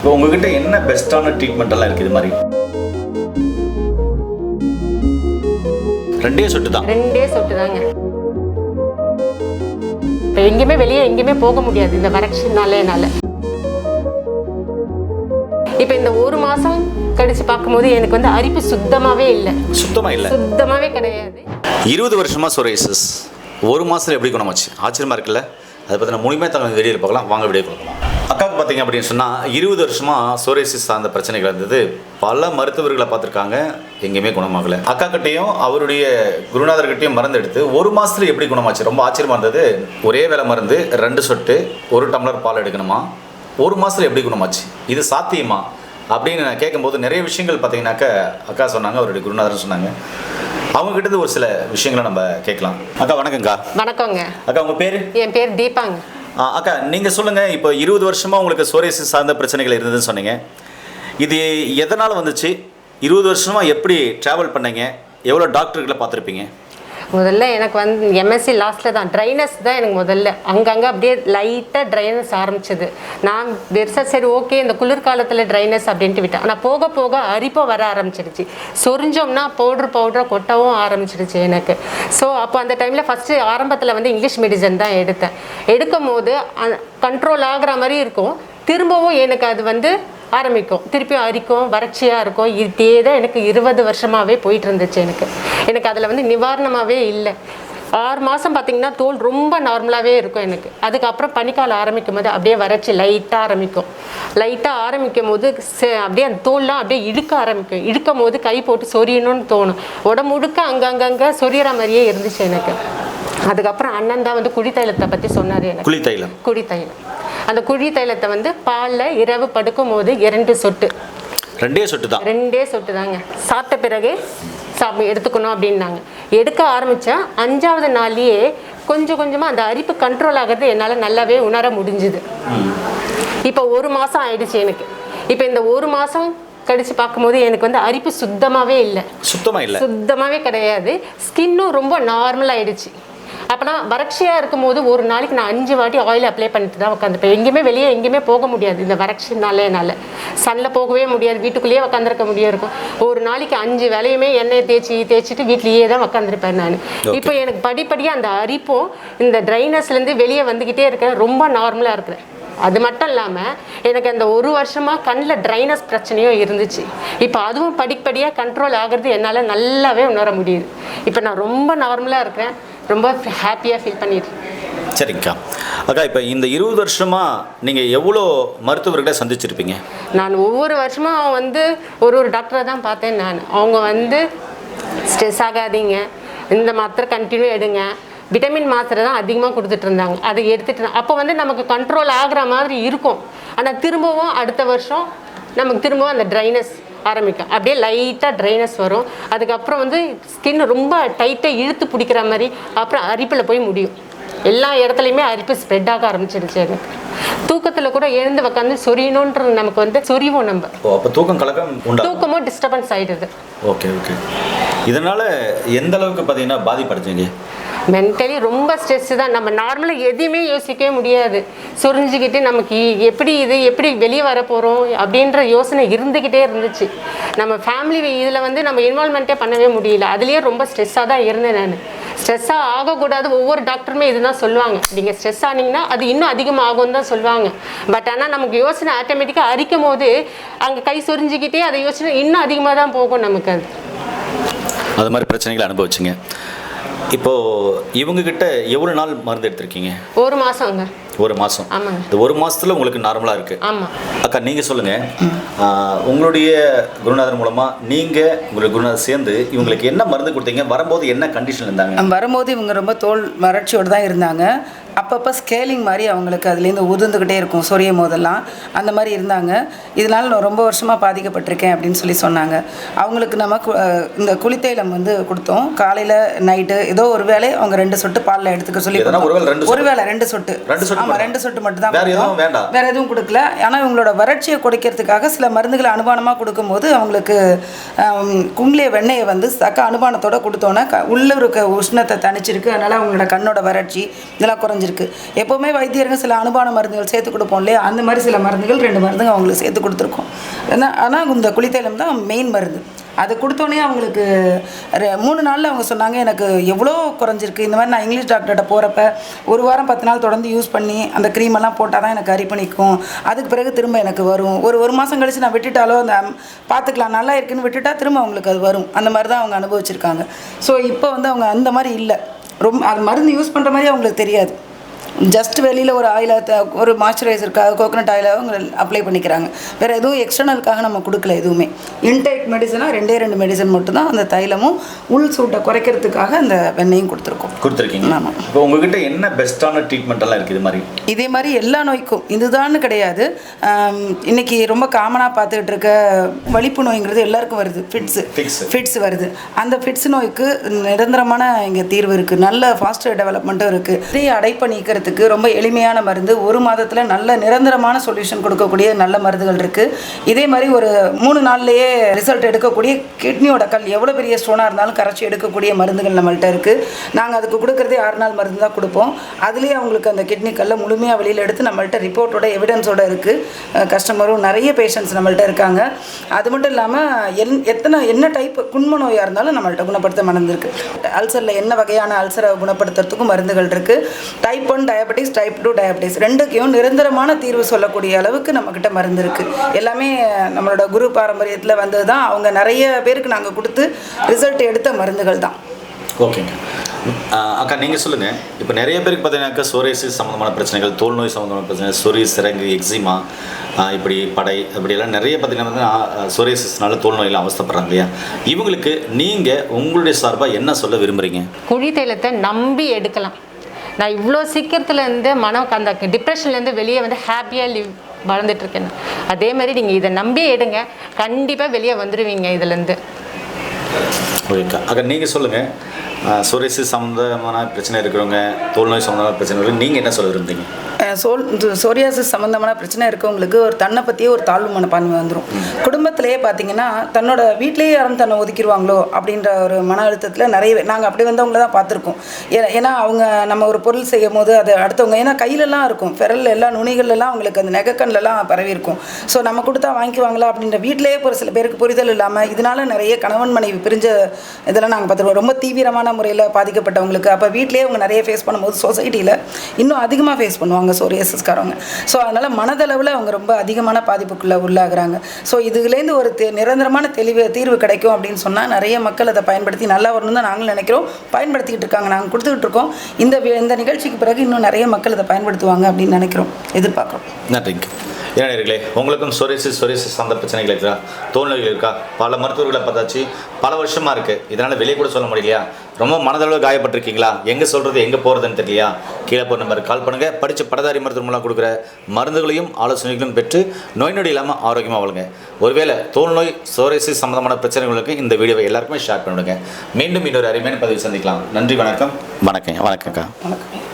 இப்போ உங்ககிட்ட என்ன பெஸ்ட்டான ட்ரீட்மெண்ட் எல்லாம் இருக்குது? இது மாதிரி ரெண்டே சொட்டு தாங்க. இப்போ எங்கேயுமே வெளியே எங்கேயுமே போக முடியாது இந்த வறட்சினால. இப்போ இந்த ஒரு மாதம் கழிச்சு பார்க்கும்போது எனக்கு வந்து அரிப்பு சுத்தமாகவே கிடையாது. 20 வருஷமா சோரியாசிஸ் ஒரு மாதத்தில் எப்படி குணமாச்சு? ஆச்சரியமாக இருக்குல்ல? அதை பற்றி நான் முழுமையாக தங்க வெளியில் பார்க்கலாம். வாங்க வீடியோ பார்க்கலாம். அக்காவுக்கு பார்த்தீங்க அப்படின்னு சொன்னால் 20 வருஷமாக சோரியாசிஸ் சார்ந்த பிரச்சனைகள் இருந்தது. பல மருத்துவர்களை பார்த்துருக்காங்க, எங்கேயுமே குணமாகலை. அக்காக்கிட்டையும் அவருடைய குருநாதர்கிட்டையும் மருந்து எடுத்து ஒரு மாதத்தில் எப்படி குணமாச்சு? ரொம்ப ஆச்சரியமாக இருந்தது. ஒரே வேளை மருந்து 2 சொட்டு 1 டம்ளர் பால் எடுக்கணுமா, ஒரு மாதத்தில் எப்படி குணமாச்சு? இது சாத்தியமா அப்படின்னு நான் கேட்கும்போது நிறைய விஷயங்கள் பார்த்தீங்கன்னாக்க அக்கா சொன்னாங்க, அவருடைய குருநாதர் சொன்னாங்க. அவங்க கிட்ட ஒரு சில விஷயங்களை நம்ம கேட்கலாம். அக்கா வணக்கம்க்கா. வணக்கங்க. அக்கா உங்கள் பேர்? என் பேர் தீபாங்க. அக்கா நீங்கள் சொல்லுங்கள், இப்போ 20 வருஷமாக உங்களுக்கு சோரியாசிஸ் சார்ந்த பிரச்சனைகள் இருந்ததுன்னு சொன்னீங்க. இது எதனால் வந்துச்சு? 20 வருஷமாக எப்படி ட்ராவல் பண்ணீங்க? எவ்வளோ டாக்டர்களை பார்த்துருப்பீங்க? முதல்ல எனக்கு வந்து எம்எஸ்சி லாஸ்ட்டில் தான் ட்ரைனஸ் தான் எனக்கு முதல்ல அங்கங்கே அப்படியே லைட்டாக ட்ரைனஸ் ஆரம்பிச்சது. நான் பெருசாக சரி ஓகே இந்த குளிர்காலத்தில் ட்ரைனஸ் அப்படின்ட்டு விட்டேன். ஆனால் போக போக அரிப்போ வர ஆரம்பிச்சிடுச்சு. சொரிஞ்சோம்னா பவுடரை கொட்டவும் ஆரம்பிச்சிடுச்சு எனக்கு. ஸோ அப்போ அந்த டைமில் ஃபஸ்ட்டு ஆரம்பத்தில் வந்து இங்கிலீஷ் மெடிசன் தான் எடுக்கும் போது கண்ட்ரோல் ஆகிற மாதிரி இருக்கும். திரும்பவும் எனக்கு அது வந்து ஆரம்பிக்கும், திருப்பியும் அரிக்கும், வறட்சியாக இருக்கும். இதே தான் எனக்கு 20 வருஷமாகவே போயிட்டு இருந்துச்சு. எனக்கு அதில் வந்து நிவாரணமாகவே இல்லை. 6 மாதம் பார்த்திங்கன்னா தோல் ரொம்ப நார்மலாகவே இருக்கும் எனக்கு. அதுக்கப்புறம் பனிக்காலம் ஆரம்பிக்கும் போது அப்படியே வறட்சி லைட்டாக ஆரம்பிக்கும் போது அப்படியே அந்த தோல்லாம் அப்படியே இழுக்கும் போது கை போட்டு சொரியணும்னு தோணும். உடம்பு முழுக்க அங்கங்கே சொரியற மாதிரியே இருந்துச்சு எனக்கு. அதுக்கப்புறம் அண்ணன் தான் வந்து குழித்தைலத்தை பற்றி சொன்னார் எனக்கு. குழித்தைலம் அந்த குழித்தைலத்தை வந்து பாலில் இரவு படுக்கும் போது 2 சொட்டு 2 சொட்டு தாங்க சாப்பிட்ட பிறகு எடுத்துக்கணும் அப்படின்னாங்க. எடுக்க ஆரம்பித்தேன். 5ஆவது நாள்லேயே கொஞ்சமாக அந்த அரிப்பு கண்ட்ரோல் ஆகிறது என்னால் நல்லாவே உணர முடிஞ்சுது. இப்போ 1 மாதம் ஆயிடுச்சு எனக்கு. இப்போ இந்த 1 மாதம் கழிச்சு பார்க்கும்போது எனக்கு வந்து அரிப்பு சுத்தமாகவே கிடையாது. ஸ்கின்னும் ரொம்ப நார்மல் ஆயிடுச்சு. அப்போனா வறட்சியாக இருக்கும்போது ஒரு நாளைக்கு நான் 5 வாட்டி ஆயில் அப்ளை பண்ணிட்டு தான் உட்காந்துப்பேன். எங்கேயுமே போக முடியாது இந்த வறட்சினால. சன்னில் போகவே முடியாது, வீட்டுக்குள்ளேயே உட்காந்துருக்க முடியும் இருக்கும். ஒரு நாளைக்கு 5 வேலையுமே எண்ணெயை தேய்ச்சிட்டு வீட்லேயே தான் உட்காந்துருப்பேன் நான். இப்போ எனக்கு படிப்படியாக அந்த அரிப்பும் இந்த ட்ரைனஸ்லேருந்து வெளியே வந்துக்கிட்டே இருக்கேன். ரொம்ப நார்மலாக இருக்கிறேன். அது மட்டும் இல்லாமல் எனக்கு அந்த 1 வருஷமாக கண்ணில் ட்ரைனஸ் பிரச்சனையும் இருந்துச்சு. இப்போ அதுவும் படிப்படியாக கண்ட்ரோல் ஆகிறது என்னால் நல்லாவே உணர முடியுது. இப்போ நான் ரொம்ப நார்மலாக இருக்கிறேன், ரொம்ப ஹாப்பியாக ஃபீல் பண்ணிட்டு. சரிங்கக்கா. அக்கா இப்போ இந்த 20 வருஷமாக நீங்கள் எவ்வளோ மருத்துவர்களை சந்திச்சிருப்பீங்க? நான் ஒவ்வொரு வருஷமும் வந்து ஒரு டாக்டரை தான் பார்த்தேன் நான். அவங்க வந்து ஸ்ட்ரெஸ் ஆகாதீங்க, இந்த மாத்திரை கண்டினியூ எடுங்க, விட்டமின் மாத்திரை தான் அதிகமாக கொடுத்துட்டு இருந்தாங்க. அதை எடுத்துகிட்டு அப்போ வந்து நமக்கு கண்ட்ரோல் ஆகிற மாதிரி இருக்கும். ஆனால் திரும்பவும் அடுத்த வருஷம் நமக்கு திரும்பவும் அந்த ட்ரைனஸ் ஆரம்பிக்கும். அப்படியே லைட்டாக ட்ரைனஸ் வரும். அதுக்கப்புறம் வந்து ஸ்கின் ரொம்ப டைட்டாக இழுத்து பிடிக்கிற மாதிரி, அப்புறம் அரிப்பில் போய் முடியும். எல்லா இடத்துலையுமே அரிப்பு ஸ்ப்ரெட் ஆக ஆரம்பிச்சிடுச்சு எனக்கு. தூக்கத்தில் கூட எழுந்து உட்காந்து சொரியணுன்றது நமக்கு வந்து சொரிவோம் நம்ம. அப்போ தூக்கமும் டிஸ்டர்பன்ஸ் ஆகிடுது. ஓகே. இதனால் எந்த அளவுக்கு பார்த்தீங்கன்னா பாதிப்படுத்துங்க? மென்டலி ரொம்ப ஸ்ட்ரெஸ்ஸு தான். நம்ம நார்மலாக எதையுமே யோசிக்கவே முடியாது. சொரிஞ்சிக்கிட்டு நமக்கு எப்படி வெளியே வர போகிறோம் அப்படின்ற யோசனை இருந்துக்கிட்டே இருந்துச்சு. நம்ம ஃபேமிலி இதில் வந்து நம்ம இன்வால்மெண்ட்டே பண்ணவே முடியல. அதுலேயே ரொம்ப ஸ்ட்ரெஸ்ஸாக தான் இருந்தேன் நான். ஸ்ட்ரெஸ்ஸாக ஆகக்கூடாது. ஒவ்வொரு டாக்டருமே இதுதான் சொல்லுவாங்க, நீங்கள் ஸ்ட்ரெஸ் ஆனீங்கன்னா அது இன்னும் அதிகமாக ஆகும்னு தான் சொல்லுவாங்க. பட் ஆனால் நமக்கு யோசனை ஆட்டோமேட்டிக்காக அரிக்கும் போது அங்கே கை சொரிஞ்சிக்கிட்டே அதை யோசனை இன்னும் அதிகமாக தான் போகும் நமக்கு. அது மாதிரி பிரச்சனைகளை அனுபவிச்சிங்க. இப்போது இவங்ககிட்ட எவ்வளோ நாள் மருந்து எடுத்திருக்கீங்க? 1 மாதங்க. 1 மாதம். ஆமாங்க. இந்த 1 மாதத்தில் உங்களுக்கு நார்மலாக இருக்குது? ஆமாம். அக்கா நீங்கள் சொல்லுங்கள், உங்களுடைய குருநாதர் மூலமாக உங்களுடைய குருநாதர் சேர்ந்து இவங்களுக்கு என்ன மருந்து கொடுத்தீங்க? வரும்போது என்ன கண்டிஷன் இருந்தாங்க? வரும்போது இவங்க ரொம்ப தோல் வறட்சியோடு தான் இருந்தாங்க. அப்பப்போ ஸ்கேலிங் மாதிரி அவங்களுக்கு அதுலேருந்து உதிர்ந்துக்கிட்டே இருக்கும், சொரியும் போதெல்லாம் அந்த மாதிரி இருந்தாங்க. இதனால் நான் ரொம்ப வருஷமாக பாதிக்கப்பட்டிருக்கேன் அப்படின்னு சொன்னாங்க. அவங்களுக்கு நம்ம இந்த குளித்தைலம் வந்து கொடுத்தோம். காலையில் நைட்டு ஏதோ ஒரு வேளை அவங்க 2 சொட்டு பாலில் எடுத்துக்க சொல்லி, ஒரு வேளை 2 சொட்டு. ஆமாம், 2 சொட்டு மட்டும் தான். வேறு எதுவும் கொடுக்கல. ஆனால் இவங்களோட வறட்சியை குறைக்கிறதுக்காக சில மருந்துகளை அனுபானமாக கொடுக்கும்போது அவங்களுக்கு குங்கிலிய வெண்ணெயை வந்து அனுபானத்தோடு கொடுத்தோன்னே உள்ளே இருக்க உஷ்ணத்தை தணிச்சிருக்கு. அதனால் அவங்களோட கண்ணோட வறட்சி இதெல்லாம் குறைஞ்சிருக்கு. குறைஞ்சிருக்கு. எப்போவுமே வைத்தியர்கள் சில அனுபான மருந்துகள் சேர்த்து கொடுப்போம் இல்லையா, அந்த மாதிரி சில மருந்துகள் 2 மருந்துங்க அவங்களுக்கு சேர்த்து கொடுத்துருக்கோம். ஆனால் இந்த குளித்தைலம் தான் மெயின் மருந்து. அது கொடுத்தோன்னே அவங்களுக்கு 3 நாளில் அவங்க சொன்னாங்க எனக்கு எவ்வளோ குறைஞ்சிருக்கு. இந்த மாதிரி நான் இங்கிலீஷ் டாக்டர்கிட்ட போகிறப்ப 1 வாரம் 10 நாள் தொடர்ந்து யூஸ் பண்ணி அந்த க்ரீமெல்லாம் போட்டால் தான் எனக்கு அரிப்பு நிற்கும், அதுக்கு பிறகு திரும்ப எனக்கு வரும். ஒரு மாதம் கழித்து நான் விட்டுட்டாலோ அந்த பார்த்துக்கலாம் நல்லா இருக்குன்னு விட்டுட்டா திரும்ப அவங்களுக்கு அது வரும். அந்த மாதிரி தான் அவங்க அனுபவிச்சிருக்காங்க. ஸோ இப்போ வந்து அவங்க அந்த மாதிரி இல்லை, ரொம்ப அது மருந்து யூஸ் பண்ணுற மாதிரி அவங்களுக்கு தெரியாது. ஜஸ்ட் வெளியில் ஒரு ஆயிலை ஒரு மாய்ஸ்சரைசருக்காக கோகனட் ஆயிலை அவங்க அப்ளை பண்ணிக்கிறாங்க. வேறு எதுவும் எக்ஸ்டர்னலுக்காக நம்ம கொடுக்கல. எதுவுமே இன்டேக் மெடிசனாக 2 மெடிசன் மட்டும்தான், அந்த தைலமும் உள் சூட்டை குறைக்கிறதுக்காக அந்த வெண்ணையும் கொடுத்துருக்கீங்க. ஆமாம். இப்போ உங்ககிட்ட என்ன பெஸ்ட்டான ட்ரீட்மெண்ட் எல்லாம் இருக்குது? இது மாதிரி இதே மாதிரி எல்லா நோய்க்கும் இதுதான்னு கிடையாது. இன்றைக்கி ரொம்ப காமனாக பார்த்துக்கிட்டு இருக்க வலிப்பு நோய்ங்கிறது எல்லாருக்கும் வருது. ஃபிட்ஸ் வருது. அந்த ஃபிட்ஸ் நோய்க்கு நிரந்தரமான இங்கே தீர்வு இருக்குது. நல்ல ஃபாஸ்ட் டெவலப்மெண்ட்டும் இருக்குது. இதையை அடைப்ப நீக்கிறதுக்கு ரொம்ப எளிமையான மருந்து, 1 மாதத்தில் நல்ல நிரந்தரமான சொல்யூஷன் கொடுக்கக்கூடிய நல்ல மருந்துகள் இருக்குது. இதே மாதிரி ஒரு 3 நாள்லேயே ரிசல்ட் எடுக்கக்கூடிய கிட்னியோட கல் எவ்வளோ பெரிய ஸ்டோனாக இருந்தாலும் கரைச்சி எடுக்கக்கூடிய மருந்துகள் நம்மள்கிட்ட இருக்குது. நாங்கள் அதுக்கு கொடுக்குறதே 6 நாள் மருந்து தான் கொடுப்போம். அதுலேயே அவங்களுக்கு அந்த கிட்னி கல்லை முழுமையாக வெளியில் எடுத்து நம்மள்கிட்ட ரிப்போர்ட்டோட எவிடன்ஸோட இருக்குது. கஸ்டமரும் நிறைய பேஷண்ட்ஸ் நம்மள்கிட்ட இருக்காங்க. அது மட்டும் இல்லாமல் என்ன டைப் குண்ம நோயாக இருந்தாலும் நம்மள்கிட்ட குணப்படுத்த மருந்து இருக்குது. அல்சரில் என்ன வகையான அல்சரை குணப்படுத்துறதுக்கும் மருந்துகள் இருக்குது. டைப் 1 டயபெட்டிஸ், டைப் 2 டயபெட்டிஸ் ரெண்டுக்கும் நிரந்தரமான தீர்வு சொல்லக்கூடிய அளவுக்கு நம்மக்கிட்ட மருந்து இருக்குது. எல்லாமே நம்மளோட குரு பாரம்பரியத்தில் வந்தது தான். அவங்க நிறைய பேருக்கு நாங்கள் கொடுத்து ரிசல்ட் எடுத்த மருந்துகள் தான். ஓகேங்க அக்கா, நீங்கள் சொல்லுங்கள். இப்போ நிறைய பேருக்கு பார்த்தீங்கன்னாக்கா சோரியாசிஸ் சம்மந்தமான பிரச்சனைகள், தோல் நோய் சம்மந்தமான பிரச்சனை, சொறி, சிரங்கு, எக்ஸிமா, இப்படி படை இப்படியெல்லாம் நிறைய பார்த்தீங்கன்னா சோரியாசிஸ்னால தோல் நோயெல்லாம் அவஸ்தைப்படுறாங்க இல்லையா? இவங்களுக்கு நீங்கள் உங்களுடைய சார்பாக என்ன சொல்ல விரும்புகிறீங்க? குழி தைலத்தை நம்பி எடுக்கலாம். நான் இவ்வளோ சீக்கிரத்துலேருந்து அந்த டிப்ரெஷன்லேருந்து வெளியே வந்து ஹாப்பியாக வளர்ந்துட்டுருக்கேன். அதே மாதிரி நீங்கள் இதை நம்பி எடுங்க, கண்டிப்பாக வெளியே வந்துடுவீங்க இதுலேருந்து. ஓகேக்கா. அக்கா, நீங்கள் சொல்லுங்கள். சோரியாசிஸ் சம்மந்தமான பிரச்சனை இருக்கிறவங்க, தோல் நோய் சம்மந்தமான பிரச்சனை இருக்கிறவங்க, நீங்கள் என்ன சொல்ல விரும்புறீங்க? சோரியாசிஸ் சம்மந்தமான பிரச்சனை இருக்கவங்களுக்கு ஒரு தன்னை பற்றியே ஒரு தாழ்வு மனப்பான்மை வந்துடும். குடும்பத்திலேயே பார்த்தீங்கன்னா தன்னோட வீட்டிலேயே யாரும் தன்னை ஒதுக்கிடுவாங்களோ அப்படின்ற ஒரு மன அழுத்தத்தில் நிறைய நாங்கள் அப்படி வந்தவங்கள தான் பார்த்துருக்கோம். ஏன்னா அவங்க நம்ம ஒரு பொருள் செய்யும் போது அது அடுத்தவங்க, ஏன்னா கையிலலாம் இருக்கும், விரல் எல்லாம் நுனிகள்லாம் அவங்களுக்கு அந்த நெகக்கண்ணிலலாம் பரவி இருக்கும். ஸோ நம்ம கொடுத்தா வாங்கிக்குவாங்களா அப்படின்ற வீட்டிலேயே ஒரு சில பேருக்கு புரிதல் இல்லாமல் இதனால நிறைய கணவன் மனைவி பிரிஞ்ச இதெல்லாம் நாங்கள் பார்த்துருக்கோம். ரொம்ப தீவிரமான முறையில் பாதிக்கப்பட்டவங்களுக்கு அப்போ வீட்டிலேயே அவங்க நிறைய ஃபேஸ் பண்ணும்போது சொசைட்டியில் இன்னும் அதிகமாக ஃபேஸ் பண்ணுவாங்க சோரியாசிஸ்காரவங்க. ஸோ அதனால் மனதளவில் அவங்க ரொம்ப அதிகமான பாதிப்புக்குள்ளே உள்ளாகிறாங்க. ஸோ இதுலேருந்து ஒரு நிரந்தரமான தீர்வு கிடைக்கும் அப்படின்னு சொன்னால் நிறைய மக்கள் அதை பயன்படுத்தி நல்லா வரணும்னு தான் நாங்களும் நினைக்கிறோம். பயன்படுத்திக்கிட்டு இருக்காங்க, நாங்கள் கொடுத்துக்கிட்டு இருக்கோம். இந்த நிகழ்ச்சிக்கு பிறகு இன்னும் நிறைய மக்கள் அதை பயன்படுத்துவாங்க அப்படின்னு நினைக்கிறோம், எதிர்பார்க்குறோம். நன்றிங்க. ஏன்னா உங்களுக்கும் சோரியாசிஸ் அந்த பிரச்சனைகள் இருக்கா, தோல் நோய்கள் இருக்கா? பல மருத்துவர்களை பார்த்தாச்சு, பல வருஷமாக இருக்குது. இதனால் வெளியே கூட சொல்ல முடியலையா? ரொம்ப மனதளவில் காயப்பட்டிருக்கீங்களா? எங்கே சொல்கிறது, எங்கே போகிறதுன்னு தெரியலையா? கீழே போகிற நம்பருக்கு கால் பண்ணுங்கள். படித்த பட்டதாரி மருத்துவ மூலம் கொடுக்குற மருந்துகளையும் ஆலோசனைகளும் பெற்று நோய் நொடி இல்லாமல் ஆரோக்கியமாக வாழுங்க. ஒருவேளை தோல் நோய், சோரியாசிஸ் சம்மந்தமான பிரச்சனைகளுக்கு இந்த வீடியோவை எல்லாருக்குமே ஷேர் பண்ணிவிடுங்க. மீண்டும் இன்னொரு அருமையான பதிவு சந்திக்கலாம். நன்றி, வணக்கம். வணக்கம்க்கா. வணக்கம்.